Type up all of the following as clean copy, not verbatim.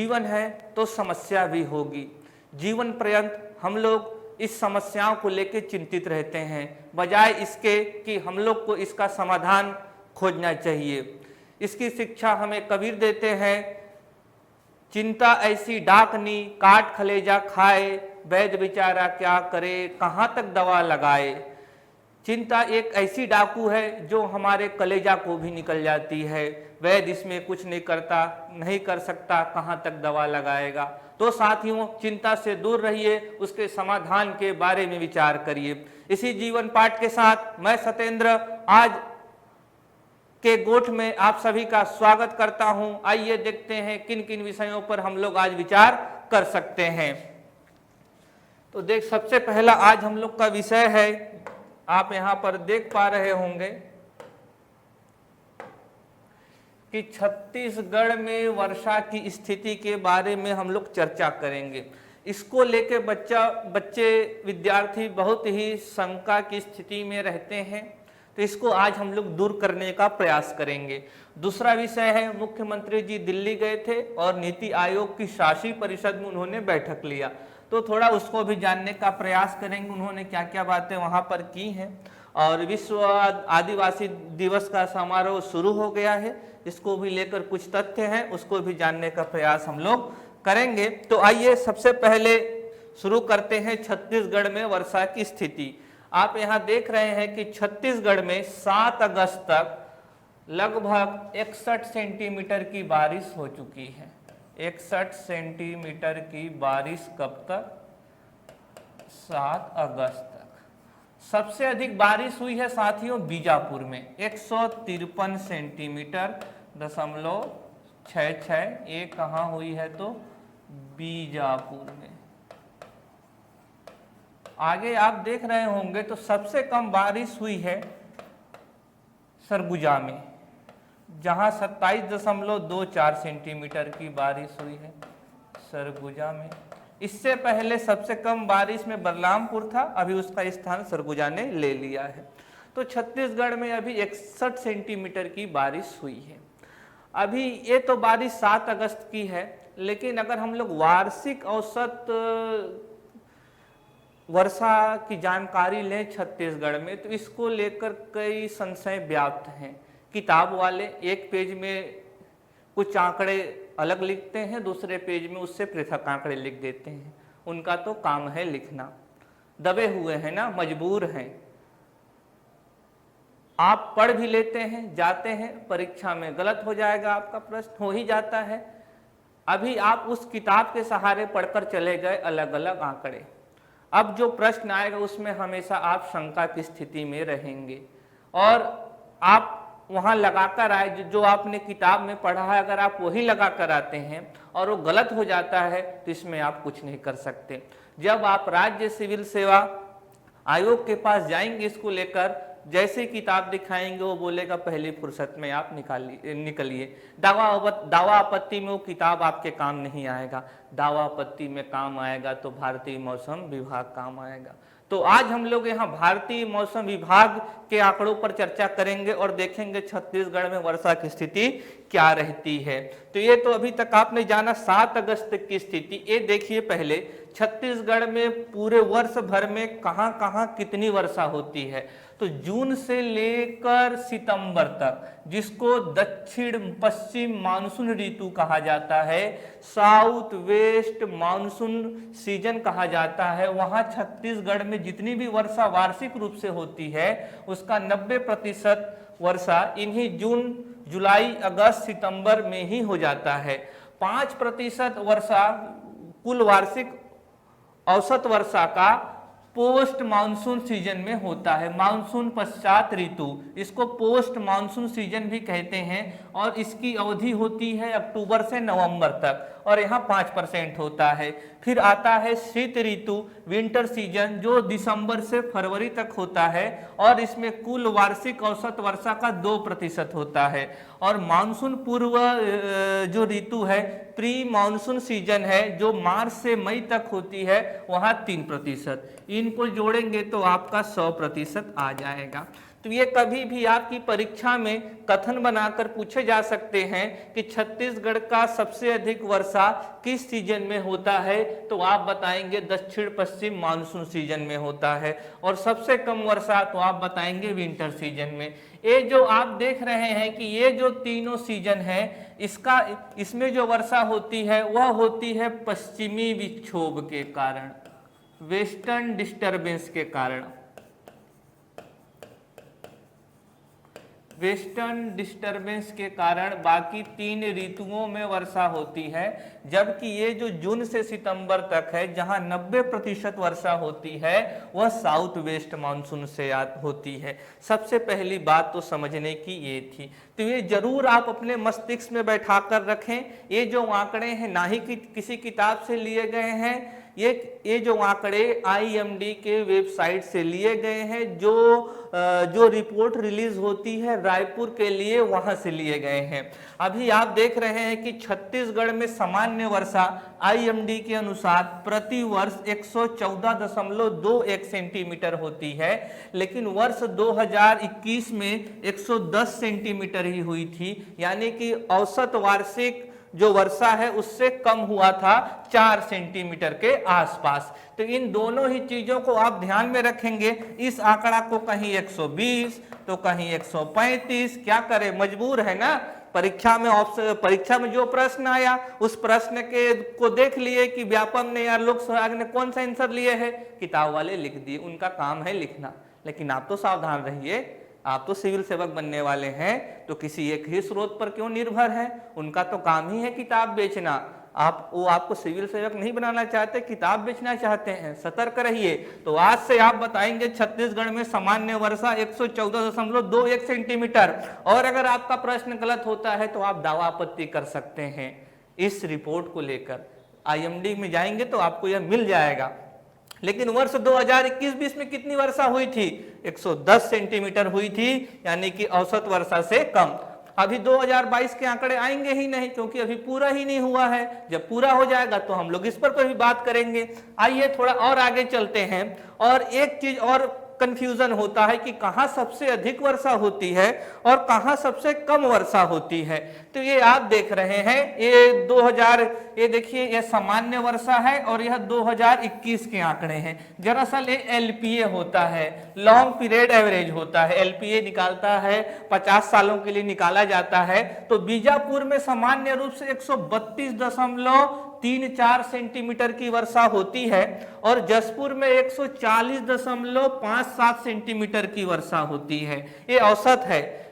जीवन है तो समस्या भी होगी। जीवन पर्यंत हम लोग इस समस्याओं को लेकर चिंतित रहते हैं, बजाय इसके कि हम लोग को इसका समाधान खोजना चाहिए। इसकी शिक्षा हमें कबीर देते हैं, चिंता ऐसी डाकनी काट खलेजा खाए, वैद्य बेचारा क्या करे कहाँ तक दवा लगाए। चिंता एक ऐसी डाकू है जो हमारे कलेजा को भी निकल जाती है, वैद्य इसमें कुछ नहीं कर सकता, कहाँ तक दवा लगाएगा। तो साथियों, चिंता से दूर रहिए, उसके समाधान के बारे में विचार करिए। इसी जीवन पाठ के साथ मैं सत्येंद्र आज के गोठ में आप सभी का स्वागत करता हूं। आइए देखते हैं किन किन विषयों पर हम लोग आज विचार कर सकते हैं। तो देख, सबसे पहला आज हम लोग का विषय है, आप यहां पर देख पा रहे होंगे कि छत्तीसगढ़ में वर्षा की स्थिति के बारे में हम लोग चर्चा करेंगे। इसको लेके बच्चे विद्यार्थी बहुत ही शंका की स्थिति में रहते हैं, तो इसको आज हम लोग दूर करने का प्रयास करेंगे। दूसरा विषय है, मुख्यमंत्री जी दिल्ली गए थे और नीति आयोग की शासी परिषद में उन्होंने बैठक लिया, तो थोड़ा उसको भी जानने का प्रयास करेंगे, उन्होंने क्या क्या बातें वहां पर की हैं। और विश्व आदिवासी दिवस का समारोह शुरू हो गया है, इसको भी लेकर कुछ तथ्य हैं, उसको भी जानने का प्रयास हम लोग करेंगे। तो आइए सबसे पहले शुरू करते हैं छत्तीसगढ़ में वर्षा की स्थिति। आप यहाँ देख रहे हैं कि छत्तीसगढ़ में 7 अगस्त तक लगभग 61 सेंटीमीटर की बारिश हो चुकी है। 61 सेंटीमीटर की बारिश कब तक? 7 अगस्त तक। सबसे अधिक बारिश हुई है साथियों बीजापुर में, 153 सेंटीमीटर दशमलव 66। ये कहाँ हुई है? तो बीजापुर में। आगे आप देख रहे होंगे तो सबसे कम बारिश हुई है सरगुजा में, जहां 27.24 सेंटीमीटर की बारिश हुई है सरगुजा में। इससे पहले सबसे कम बारिश में बलरामपुर था, अभी उसका स्थान सरगुजा ने ले लिया है। तो छत्तीसगढ़ में अभी 61 सेंटीमीटर की बारिश हुई है। अभी ये तो बारिश 7 अगस्त की है, लेकिन अगर हम लोग वार्षिक औसत वर्षा की जानकारी लें छत्तीसगढ़ में, तो इसको लेकर कई संशय व्याप्त हैं। किताब वाले एक पेज में कुछ आंकड़े अलग लिखते हैं, दूसरे पेज में उससे पृथक आंकड़े लिख देते हैं। उनका तो काम है लिखना, दबे हुए हैं ना, मजबूर हैं। आप पढ़ भी लेते हैं, जाते हैं, परीक्षा में गलत हो जाएगा, आपका प्रश्न हो ही जाता है। अभी आप उस किताब के सहारे पढ़कर चले गए अलग अलग आंकड़े, अब जो प्रश्न आएगा उसमें हमेशा आप शंका की स्थिति में रहेंगे, और आप वहां लगाकर आए जो आपने किताब में पढ़ा है, अगर आप वही लगाकर आते हैं और वो गलत हो जाता है तो इसमें आप कुछ नहीं कर सकते। जब आप राज्य सिविल सेवा आयोग के पास जाएंगे इसको लेकर, जैसे किताब दिखाएंगे वो बोलेगा पहली फुर्सत में आप निकलिए। दावा आपत्ति में वो किताब आपके काम नहीं आएगा, दावा आपत्ति में काम आएगा तो भारतीय मौसम विभाग काम आएगा। तो आज हम लोग यहाँ भारतीय मौसम विभाग के आंकड़ों पर चर्चा करेंगे और देखेंगे छत्तीसगढ़ में वर्षा की स्थिति क्या रहती है। तो ये तो अभी तक आपने जाना 7 अगस्त की स्थिति। ये देखिए पहले छत्तीसगढ़ में पूरे वर्ष भर में कहाँ कहाँ कितनी वर्षा होती है। तो जून से लेकर सितंबर तक, जिसको दक्षिण पश्चिम मानसून ऋतु कहा जाता है, साउथ वेस्ट मानसून सीजन कहा जाता है, वहां छत्तीसगढ़ में जितनी भी वर्षा वार्षिक रूप से होती है उसका 90% वर्षा इन्हीं जून जुलाई अगस्त सितंबर में ही हो जाता है। 5% वर्षा कुल वार्षिक औसत वर्षा का पोस्ट मानसून सीजन में होता है। मानसून पश्चात ऋतु, इसको पोस्ट मानसून सीजन भी कहते हैं, और इसकी अवधि होती है अक्टूबर से नवंबर तक, और यहाँ 5% होता है। फिर आता है शीत ऋतु, विंटर सीजन, जो दिसंबर से फरवरी तक होता है, और इसमें कुल वार्षिक औसत वर्षा का 2% होता है। और मानसून पूर्व जो ऋतु है, प्री मानसून सीजन है, जो मार्च से मई तक होती है, वहाँ 3%। इनको जोड़ेंगे तो आपका 100% आ जाएगा। तो ये कभी भी आपकी परीक्षा में कथन बनाकर पूछे जा सकते हैं कि छत्तीसगढ़ का सबसे अधिक वर्षा किस सीजन में होता है, तो आप बताएंगे दक्षिण पश्चिम मानसून सीजन में होता है, और सबसे कम वर्षा तो आप बताएंगे विंटर सीजन में। ये जो आप देख रहे हैं कि ये जो तीनों सीजन है, इसमें जो वर्षा होती है वह होती है पश्चिमी विक्षोभ के कारण, वेस्टर्न डिस्टरबेंस के कारण, वेस्टर्न डिस्टरबेंस के कारण बाकी 3 ऋतुओं में वर्षा होती है। जबकि ये जो जून से सितंबर तक है, जहां 90% वर्षा होती है, वह साउथ वेस्ट मानसून से होती है। सबसे पहली बात तो समझने की ये थी, तो ये जरूर आप अपने मस्तिष्क में बैठा कर रखें। ये जो आंकड़े हैं ना ही किसी किताब से लिए गए हैं, ये जो आंकड़े IMD के वेबसाइट से लिए गए हैं, जो रिपोर्ट रिलीज होती है रायपुर के लिए, वहां से लिए गए हैं। अभी आप देख रहे हैं कि छत्तीसगढ़ में सामान्य वर्षा IMD के अनुसार प्रति वर्ष 114.21 सेंटीमीटर होती है, लेकिन वर्ष 2021 में 110 सेंटीमीटर ही हुई थी, यानी कि औसत वार्षिक जो वर्षा है उससे कम हुआ था 4 सेंटीमीटर के आसपास। तो इन दोनों ही चीजों को आप ध्यान में रखेंगे। इस आंकड़ा को कहीं 120 तो कहीं 135, क्या करें, मजबूर है ना। परीक्षा में जो प्रश्न आया उस प्रश्न को देख लिए कि व्यापम ने या लोक सहयोग ने कौन सा आंसर लिए है, किताब वाले लिख दिए, उनका काम है लिखना। लेकिन आप तो सावधान रहिए, आप तो सिविल सेवक बनने वाले हैं, तो किसी एक ही स्रोत पर क्यों निर्भर है। उनका तो काम ही है किताब बेचना। आपको सिविल सेवक नहीं बनाना चाहते, किताब बेचना चाहते हैं। सतर्क रहिए। तो आज से आप बताएंगे छत्तीसगढ़ में सामान्य वर्षा 114.21 सेंटीमीटर, और अगर आपका प्रश्न गलत होता है तो आप दावा आपत्ति कर सकते हैं इस रिपोर्ट को लेकर। IMD में जाएंगे तो आपको यह मिल जाएगा। लेकिन वर्ष 2021-20 में कितनी वर्षा हुई थी, 110 सेंटीमीटर हुई थी, यानी कि औसत वर्षा से कम। अभी 2022 के आंकड़े आएंगे ही नहीं, क्योंकि अभी पूरा ही नहीं हुआ है। जब पूरा हो जाएगा तो हम लोग इस पर भी बात करेंगे। आइए थोड़ा और आगे चलते हैं। और एक चीज और कंफ्यूजन होता है कि कहां सबसे अधिक वर्षा होती है और कहां सबसे कम वर्षा होती है। तो ये आप देख रहे हैं, ये देखिए, ये सामान्य वर्षा है और यह 2021 के आंकड़े हैं। दरअसल ये LPA होता है, लॉन्ग पीरियड एवरेज होता है। LPA निकालता है, 50 सालों के लिए निकाला जाता है। तो बीजापुर में सामान्य रूप से 132.34 सेंटीमीटर की वर्षा होती है, और जसपुर में 140.57 सेंटीमीटर की वर्षा होती है। ये औसत है।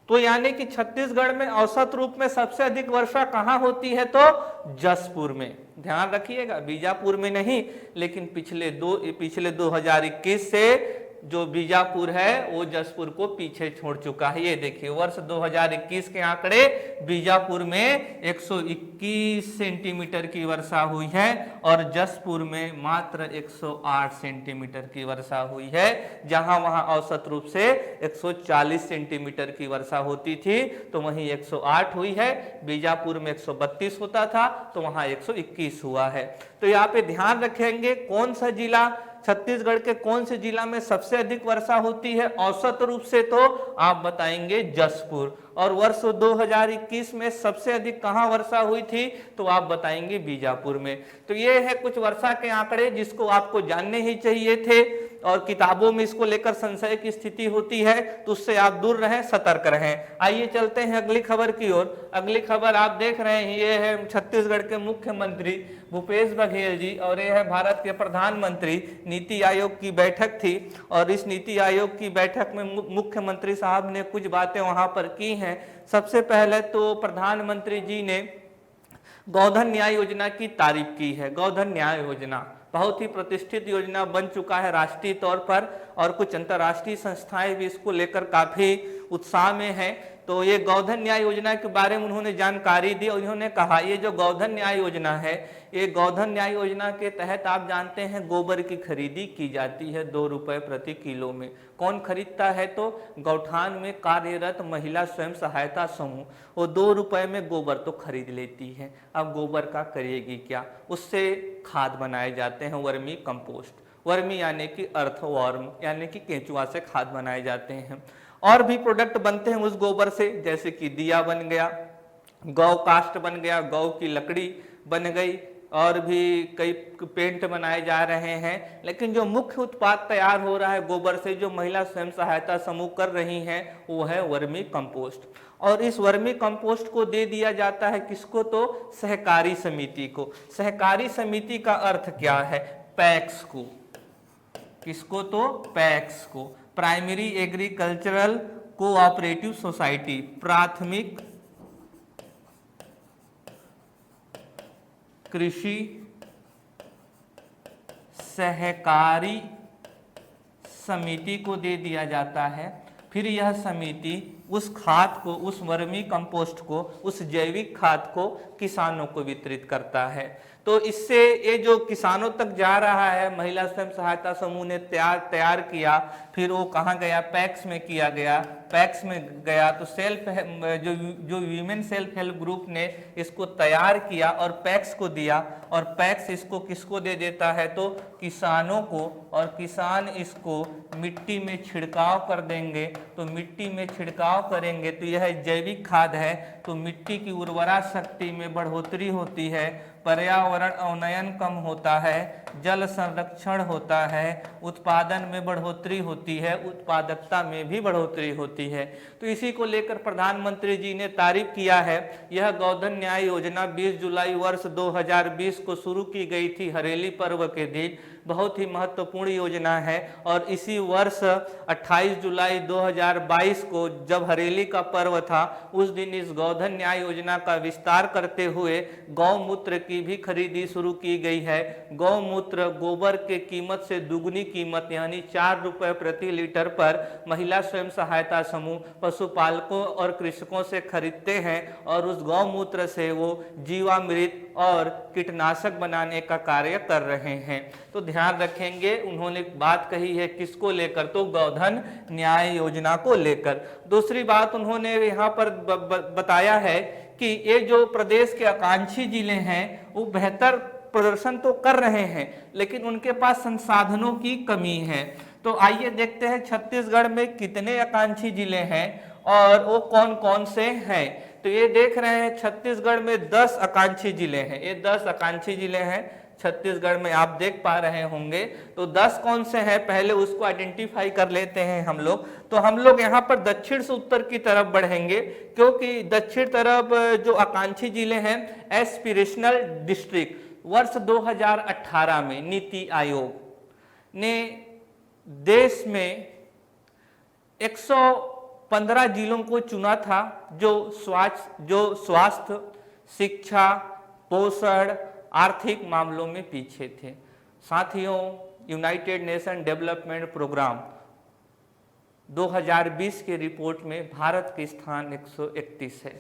तो यानी कि छत्तीसगढ़ में औसत रूप में सबसे अधिक वर्षा कहां होती है, तो जसपुर में। ध्यान रखिएगा, बीजापुर में नहीं। लेकिन पिछले 2021 से जो बीजापुर है वो जसपुर को पीछे छोड़ चुका है। ये देखिए, वर्ष 2021 के आंकड़े, बीजापुर में 121 सेंटीमीटर की वर्षा हुई है और जसपुर में मात्र 108 सेंटीमीटर की वर्षा हुई है, जहां वहां औसत रूप से 140 सेंटीमीटर की वर्षा होती थी, तो वहीं 108 हुई है। बीजापुर में 132 होता था, तो वहां 121 हुआ है। तो यहाँ पे ध्यान रखेंगे, कौन सा जिला, छत्तीसगढ़ के कौन से जिला में सबसे अधिक वर्षा होती है औसत रूप से, तो आप बताएंगे जसपुर। और वर्ष 2021 में सबसे अधिक कहां वर्षा हुई थी, तो आप बताएंगे बीजापुर में। तो ये है कुछ वर्षा के आंकड़े जिसको आपको जानने ही चाहिए थे, और किताबों में इसको लेकर संशय की स्थिति होती है, तो उससे आप दूर रहें, सतर्क रहें। आइए चलते हैं अगली खबर की ओर। अगली खबर आप देख रहे हैं, ये है छत्तीसगढ़ के मुख्यमंत्री भूपेश बघेल जी, और ये है भारत के प्रधानमंत्री। नीति आयोग की बैठक थी, और इस नीति आयोग की बैठक में मुख्यमंत्री साहब ने कुछ बातें वहां पर की हैं। सबसे पहले तो प्रधानमंत्री जी ने गोधन न्याय योजना की तारीफ की है। गोधन न्याय योजना बहुत ही प्रतिष्ठित योजना बन चुका है राष्ट्रीय तौर पर, और कुछ अंतर्राष्ट्रीय संस्थाएं भी इसको लेकर काफी उत्साह में हैं। तो ये गोधन न्याय योजना के बारे में उन्होंने जानकारी दी, और उन्होंने कहा ये जो गोधन न्याय योजना है, ये गोधन न्याय योजना के तहत आप जानते हैं गोबर की खरीदी की जाती है 2 रुपए प्रति किलो में। कौन खरीदता है, तो गौठान में कार्यरत महिला स्वयं सहायता समूह, वो 2 रुपए में गोबर तो खरीद लेती है। अब गोबर का करेगी क्या, उससे खाद बनाए जाते हैं, वर्मी कंपोस्ट। वर्मी यानी कि अर्थवर्म यानी कि केंचुआ से खाद बनाए जाते हैं। और भी प्रोडक्ट बनते हैं उस गोबर से, जैसे कि दिया बन गया, गौ काष्ठ बन गया, गौ की लकड़ी बन गई, और भी कई पेंट बनाए जा रहे हैं। लेकिन जो मुख्य उत्पाद तैयार हो रहा है गोबर से, जो महिला स्वयं सहायता समूह कर रही हैं, वो है वर्मी कंपोस्ट। और इस वर्मी कंपोस्ट को दे दिया जाता है किसको? तो सहकारी समिति को। सहकारी समिति का अर्थ क्या है? पैक्स को। किसको? तो पैक्स को, प्राइमरी एग्रीकल्चरल कोऑपरेटिव सोसाइटी, प्राथमिक कृषि सहकारी समिति को दे दिया जाता है। फिर यह समिति उस खाद को, उस वर्मी कंपोस्ट को, उस जैविक खाद को किसानों को वितरित करता है। तो इससे ये जो किसानों तक जा रहा है, महिला स्वयं सहायता समूह ने तैयार किया, फिर वो कहाँ गया? पैक्स में किया गया। पैक्स में गया तो जो वीमेन सेल्फ हेल्प ग्रुप ने इसको तैयार किया और पैक्स को दिया, और पैक्स इसको किसको दे देता है? तो किसानों को, और किसान इसको मिट्टी में छिड़काव कर देंगे। तो मिट्टी में छिड़काव करेंगे तो यह जैविक खाद है, तो मिट्टी की उर्वरा शक्ति में बढ़ोतरी होती है, पर्यावरण अवनयन कम होता है, जल संरक्षण होता है, उत्पादन में बढ़ोतरी होती है, उत्पादकता में भी बढ़ोतरी होती है। तो इसी को लेकर प्रधानमंत्री जी ने तारीफ किया है। यह गोधन न्याय योजना 20 जुलाई वर्ष 2020 को शुरू की गई थी, हरेली पर्व के दिन। बहुत ही महत्वपूर्ण योजना है। और इसी वर्ष 28 जुलाई 2022 को जब हरेली का पर्व था, उस दिन इस गोधन न्याय योजना का विस्तार करते हुए गौमूत्र की भी खरीदी शुरू की गई है। गौमूत्र, गोबर के कीमत से दुगनी कीमत यानी 4 रुपए प्रति लीटर पर महिला स्वयं सहायता समूह पशुपालकों और कृषकों से खरीदते हैं, और उस गौमूत्र से वो जीवामृत और कीटनाशक बनाने का कार्य कर रहे हैं। तो ध्यान रखेंगे, उन्होंने बात कही है किसको लेकर? तो गोधन न्याय योजना को लेकर। दूसरी बात उन्होंने यहाँ पर बताया है कि ये जो प्रदेश के आकांक्षी जिले हैं वो बेहतर प्रदर्शन तो कर रहे हैं, लेकिन उनके पास संसाधनों की कमी है। तो आइए देखते हैं छत्तीसगढ़ में कितने आकांक्षी जिले हैं और वो कौन कौन से हैं। तो ये देख रहे हैं छत्तीसगढ़ में 10 आकांक्षी जिले हैं। ये 10 आकांक्षी जिले हैं छत्तीसगढ़ में, आप देख पा रहे होंगे। तो 10 कौन से हैं, पहले उसको आइडेंटिफाई कर लेते हैं हम लोग। तो हम लोग यहाँ पर दक्षिण से उत्तर की तरफ बढ़ेंगे, क्योंकि दक्षिण तरफ जो आकांक्षी जिले हैं, एस्पिरेशनल डिस्ट्रिक्ट, वर्ष 2018 में नीति आयोग ने देश में 115 जिलों को चुना था जो स्वास्थ्य, शिक्षा, पोषण, आर्थिक मामलों में पीछे थे। साथियों, यूनाइटेड नेशन डेवलपमेंट प्रोग्राम 2020 के रिपोर्ट में भारत का स्थान 131 है।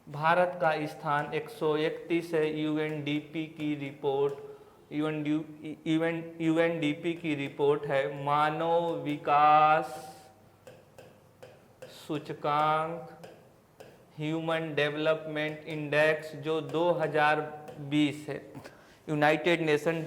भारत का स्थान 131 है। यूएनडीपी की रिपोर्ट है, मानव विकास सूचकांक, ह्यूमन डेवलपमेंट इंडेक्स, जो 2020 है। यूनाइटेड नेशन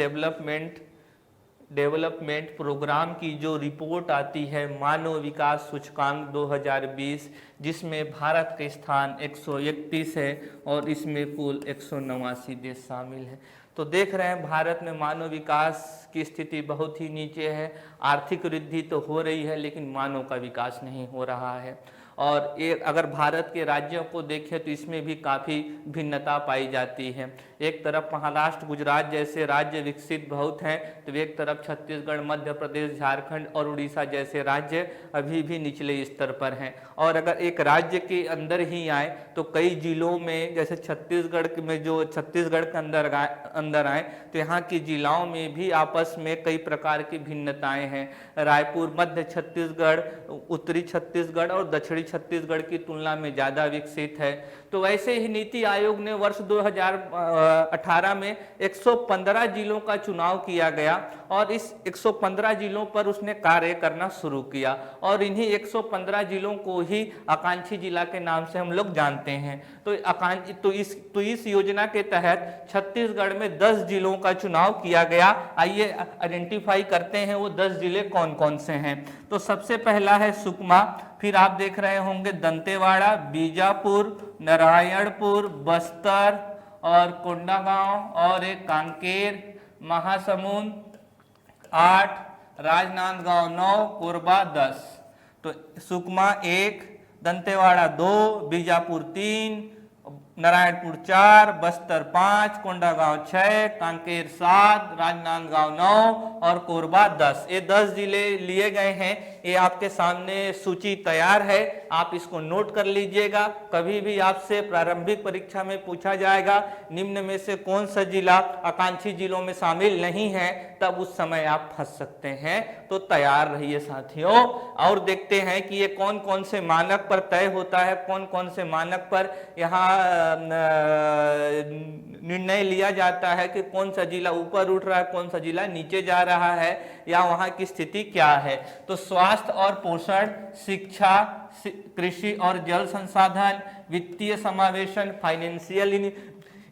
डेवलपमेंट प्रोग्राम की जो रिपोर्ट आती है, मानव विकास सूचकांक 2020, जिसमें भारत का स्थान 131 है और इसमें कुल 189 देश शामिल है। तो देख रहे हैं भारत में मानव विकास की स्थिति बहुत ही नीचे है। आर्थिक वृद्धि तो हो रही है, लेकिन मानव का विकास नहीं हो रहा है। और एक अगर भारत के राज्यों को देखें तो इसमें भी काफ़ी भिन्नता पाई जाती है। एक तरफ महाराष्ट्र, गुजरात जैसे राज्य विकसित बहुत हैं, तो एक तरफ छत्तीसगढ़, मध्य प्रदेश, झारखंड और उड़ीसा जैसे राज्य अभी भी निचले स्तर पर हैं। और अगर एक राज्य के अंदर ही आए तो कई जिलों में, जैसे छत्तीसगढ़ में जो छत्तीसगढ़ के अंदर आए तो यहाँ की जिलाओं में भी आपस में कई प्रकार की भिन्नताएं हैं। रायपुर मध्य छत्तीसगढ़, उत्तरी छत्तीसगढ़ और दक्षिणी छत्तीसगढ़ की तुलना में ज़्यादा विकसित है। तो वैसे ही नीति आयोग ने वर्ष 2018 में 115 जिलों का चुनाव किया गया और इस 115 जिलों पर उसने कार्य करना शुरू किया, और इन्हीं 115 जिलों को ही आकांक्षी जिला के नाम से हम लोग जानते हैं। तो इस योजना के तहत छत्तीसगढ़ में 10 जिलों का चुनाव किया गया। आइए आइडेंटिफाई करते हैं वो 10 जिले कौन कौन से हैं। तो सबसे पहला है सुकमा, फिर आप देख रहे होंगे दंतेवाड़ा, बीजापुर, नारायणपुर, बस्तर और कोंडागांव और एक कांकेर, महासमुंद 8, राजनांदगांव 9, कोरबा 10। तो सुकमा 1, दंतेवाड़ा 2, बीजापुर 3, नारायणपुर 4, बस्तर 5, कोंडागांव 6, कांकेर 7, राजनांदगांव 9 और कोरबा 10। ये 10 जिले लिए गए हैं। ये आपके सामने सूची तैयार है, आप इसको नोट कर लीजिएगा। कभी भी आपसे प्रारंभिक परीक्षा में पूछा जाएगा निम्न में से कौन सा जिला आकांक्षी जिलों में शामिल नहीं है, तब उस समय आप फंस सकते हैं। तो तैयार रहिए साथियों। और देखते हैं कि ये कौन कौन से मानक पर तय होता है, कौन कौन से मानक पर यहाँ निर्णय लिया जाता है कि कौन सा जिला ऊपर उठ रहा है, कौन सा जिला नीचे जा रहा है, या वहाँ की स्थिति क्या है। तो स्वास्थ्य और पोषण, शिक्षा, कृषि और जल संसाधन, वित्तीय समावेशन, फाइनेंशियल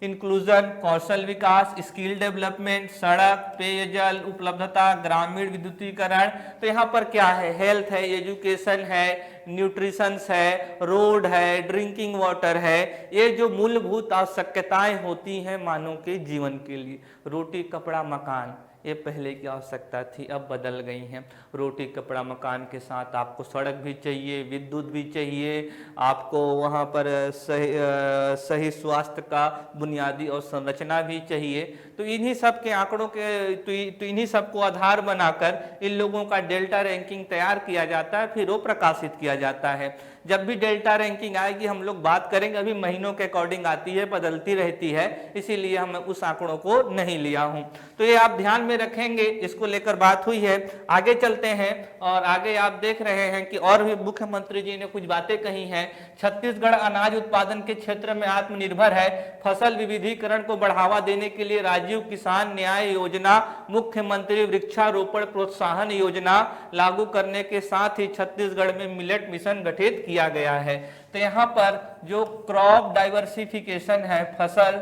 इंक्लूजन, कौशल विकास, स्किल डेवलपमेंट, सड़क, पेयजल उपलब्धता, ग्रामीण विद्युतीकरण। तो यहाँ पर क्या है, हेल्थ है, एजुकेशन है, न्यूट्रिशंस है, रोड है, ड्रिंकिंग वाटर है। ये जो मूलभूत आवश्यकताएं होती हैं मानव के जीवन के लिए, रोटी कपड़ा मकान, ये पहले की आवश्यकता थी, अब बदल गई हैं। रोटी कपड़ा मकान के साथ आपको सड़क भी चाहिए, विद्युत भी चाहिए, आपको वहाँ पर सही स्वास्थ्य का बुनियादी और संरचना भी चाहिए। तो इन्हीं सब के आंकड़ों के तो इन्हीं सब को आधार बनाकर इन लोगों का डेल्टा रैंकिंग तैयार किया जाता है, फिर वो प्रकाशित किया जाता है। जब भी डेल्टा रैंकिंग आएगी हम लोग बात करेंगे, अभी महीनों के अकॉर्डिंग आती है, बदलती रहती है, इसीलिए हम उस आंकड़ों को नहीं लिया हूं। तो ये आप ध्यान में रखेंगे, इसको लेकर बात हुई है। आगे चलते हैं और आगे आप देख रहे हैं कि और भी मुख्यमंत्री जी ने कुछ बातें कही हैं। छत्तीसगढ़ अनाज उत्पादन के क्षेत्र में आत्मनिर्भर है। फसल विविधीकरण को बढ़ावा देने के लिए राजीव किसान न्याय योजना, मुख्यमंत्री वृक्षारोपण प्रोत्साहन योजना लागू करने के साथ ही छत्तीसगढ़ में मिलेट मिशन गठित किया गया है। तो यहाँ पर जो क्रॉप डाइवर्सिफिकेशन है, फसल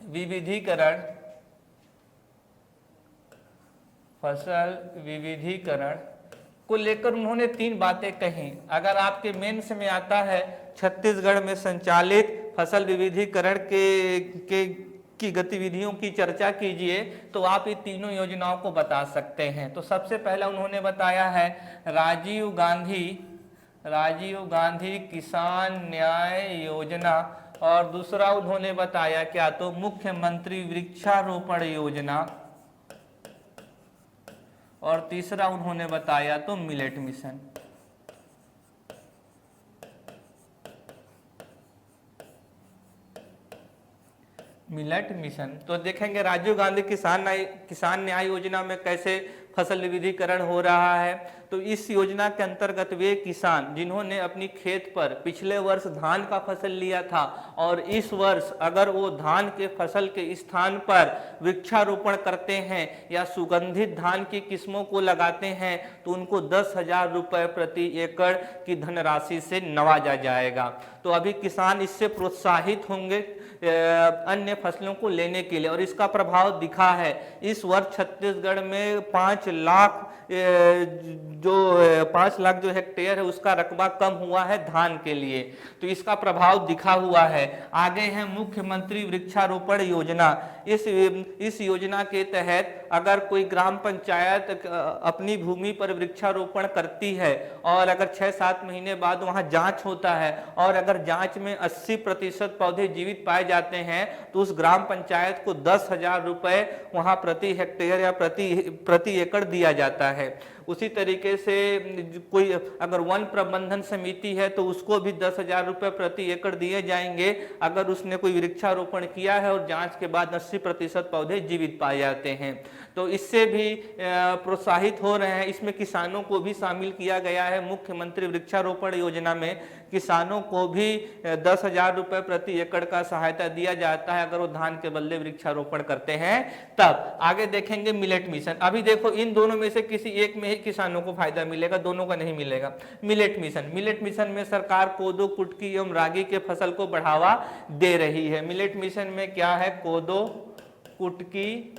विविधीकरण को लेकर उन्होंने 3 बातें कही। अगर आपके मेंस में आता है छत्तीसगढ़ में संचालित फसल विविधीकरण की गतिविधियों की चर्चा कीजिए, तो आप ये तीनों योजनाओं को बता सकते हैं। तो सबसे पहला उन्होंने बताया है राजीव गांधी किसान न्याय योजना, और दूसरा उन्होंने बताया क्या, तो मुख्यमंत्री वृक्षारोपण योजना, और तीसरा उन्होंने बताया तो मिलेट मिशन। तो देखेंगे राजीव गांधी किसान न्याय योजना में कैसे फसल विविधीकरण हो रहा है। तो इस योजना के अंतर्गत वे किसान जिन्होंने अपनी खेत पर पिछले वर्ष धान का फसल लिया था और इस वर्ष अगर वो धान के फसल के स्थान पर वृक्षारोपण करते हैं या सुगंधित धान की किस्मों को लगाते हैं, तो उनको 10,000 रुपये प्रति एकड़ की धनराशि से नवाजा जाएगा। तो अभी किसान इससे प्रोत्साहित होंगे अन्य फसलों को लेने के लिए, और इसका प्रभाव दिखा है। इस वर्ष छत्तीसगढ़ में 5 लाख जो हेक्टेयर है उसका रकबा कम हुआ है धान के लिए, तो इसका प्रभाव दिखा हुआ है। आगे है मुख्यमंत्री वृक्षारोपण योजना। इस योजना के तहत अगर कोई ग्राम पंचायत अपनी भूमि पर वृक्षारोपण करती है और अगर 6-7 महीने बाद वहां जांच होता है और अगर जांच में 80% पौधे जीवित पाए जाते हैं, तो उस ग्राम पंचायत को 10,000 रुपए वहां प्रति हेक्टेयर या प्रति एकड़ दिया जाता है। उसी तरीके से कोई अगर वन प्रबंधन समिति है तो उसको भी 10,000 रुपये प्रति एकड़ दिए जाएंगे अगर उसने कोई वृक्षारोपण किया है और जांच के बाद 80% पौधे जीवित पाए जाते हैं। तो इससे भी प्रोत्साहित हो रहे हैं। इसमें किसानों को भी शामिल किया गया है। मुख्यमंत्री वृक्षारोपण योजना में किसानों को भी 10,000 रुपये प्रति एकड़ का सहायता दिया जाता है अगर वो धान के बदले वृक्षारोपण करते हैं तब। आगे देखेंगे मिलेट मिशन। अभी देखो इन दोनों में से किसी एक में ही किसानों को फायदा मिलेगा, दोनों का नहीं मिलेगा। मिलेट मिशन में सरकार कोदो, कुटकी एवं रागी के फसल को बढ़ावा दे रही है। मिलेट मिशन में क्या है, कोदो, कुटकी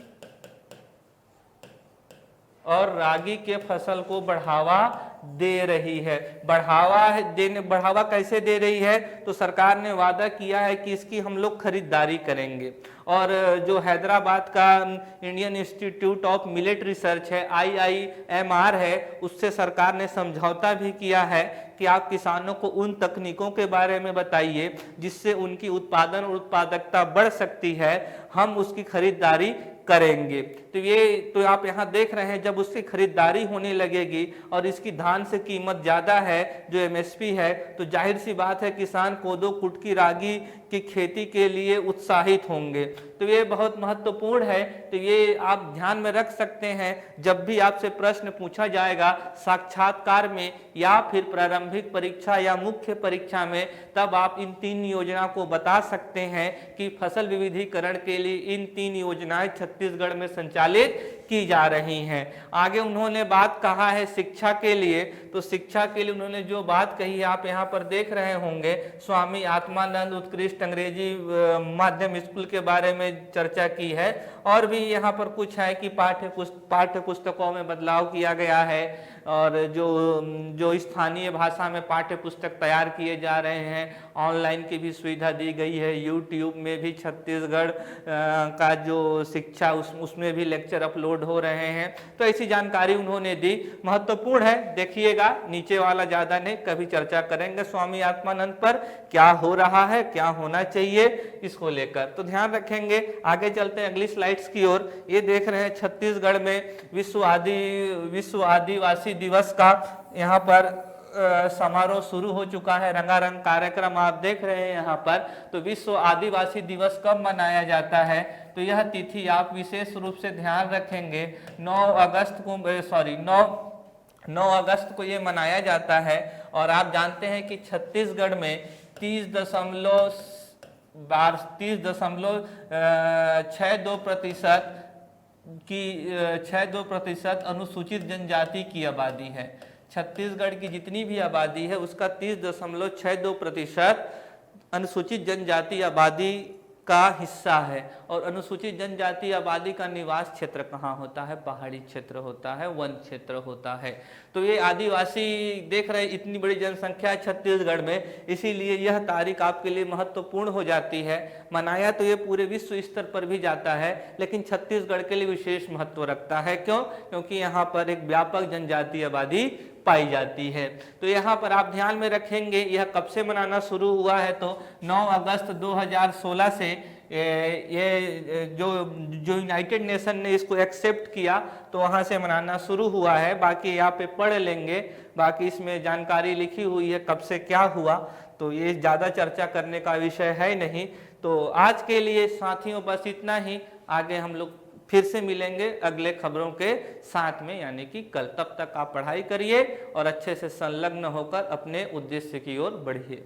और रागी के फसल को बढ़ावा दे रही है। बढ़ावा कैसे दे रही है? तो सरकार ने वादा किया है कि इसकी हम लोग खरीदारी करेंगे। और जो हैदराबाद का Indian institute of millet research है, IIMR है, उससे सरकार ने समझौता भी किया है कि आप किसानों को उन तकनीकों के बारे में बताइए जिससे उनकी उत्पादन और उत्पादकता बढ़ सकती है, हम उसकी खरीदारी करेंगे। तो आप यहाँ देख रहे हैं, जब उसकी खरीदारी होने लगेगी और इसकी धान से कीमत ज्यादा है जो MSP है, तो जाहिर सी बात है किसान कोदो कुटकी रागी की खेती के लिए उत्साहित होंगे। तो ये बहुत महत्वपूर्ण है। तो ये आप ध्यान में रख सकते हैं, जब भी आपसे प्रश्न पूछा जाएगा साक्षात्कार में या फिर प्रारंभिक परीक्षा या मुख्य परीक्षा में, तब आप इन 3 योजना को बता सकते हैं कि फसल विविधीकरण के लिए इन 3 योजनाएं छत्तीसगढ़ में संचालित की जा रही हैं। आगे उन्होंने बात कहा है शिक्षा के लिए। तो शिक्षा के लिए उन्होंने जो बात कही है आप यहाँ पर देख रहे होंगे, स्वामी आत्मानंद उत्कृष्ट अंग्रेजी माध्यम स्कूल के बारे में चर्चा की है। और भी यहाँ पर कुछ है कि पाठ्य पुस्तकों में बदलाव किया गया है और जो स्थानीय भाषा में पाठ्य पुस्तक तैयार किए जा रहे हैं, ऑनलाइन की भी सुविधा दी गई है। यूट्यूब में भी छत्तीसगढ़ का जो शिक्षा उसमें भी लेक्चर अपलोड हो रहे हैं। तो ऐसी जानकारी उन्होंने दी, महत्वपूर्ण है। देखिएगा नीचे वाला ज्यादा नहीं, कभी चर्चा करेंगे स्वामी आत्मानंद पर, क्या हो रहा है, क्या होना चाहिए इसको लेकर, तो ध्यान रखेंगे। आगे चलते हैं अगली स्लाइड्स की ओर। ये देख रहे हैं छत्तीसगढ़ में विश्व आदिवासी दिवस का यहाँ पर समारोह शुरू हो चुका है। रंगारंग कार्यक्रम आप देख रहे हैं यहाँ पर। तो विश्व आदिवासी दिवस कब मनाया जाता है? तो यह तिथि आप विशेष रूप से ध्यान रखेंगे, 9 अगस्त को ये मनाया जाता है। और आप जानते हैं कि छत्तीसगढ़ में 30.62% अनुसूचित जनजाति की आबादी है। छत्तीसगढ़ की जितनी भी आबादी है उसका 30.62% अनुसूचित जनजाति आबादी का हिस्सा है। और अनुसूचित जनजाति आबादी का निवास क्षेत्र कहाँ होता है? पहाड़ी क्षेत्र होता है, वन क्षेत्र होता है। तो ये आदिवासी देख रहे, इतनी बड़ी जनसंख्या है छत्तीसगढ़ में, इसीलिए यह तारीख आपके लिए महत्वपूर्ण हो जाती है। मनाया तो ये पूरे विश्व स्तर पर भी जाता है, लेकिन छत्तीसगढ़ के लिए विशेष महत्व रखता है। क्यों? क्योंकि यहाँ पर एक व्यापक जनजाति आबादी पाई जाती है। तो यहाँ पर आप ध्यान में रखेंगे, यह कब से मनाना शुरू हुआ है? तो 9 अगस्त 2016 से ये जो यूनाइटेड नेशन ने इसको एक्सेप्ट किया, तो वहाँ से मनाना शुरू हुआ है। बाकी यहाँ पे पढ़ लेंगे, बाकी इसमें जानकारी लिखी हुई है कब से क्या हुआ, तो ये ज़्यादा चर्चा करने का विषय है नहीं। तो आज के लिए साथियों बस इतना ही। आगे हम लोग फिर से मिलेंगे अगले खबरों के साथ में, यानी कि कल। तब तक आप पढ़ाई करिए और अच्छे से संलग्न होकर अपने उद्देश्य की ओर बढ़िए।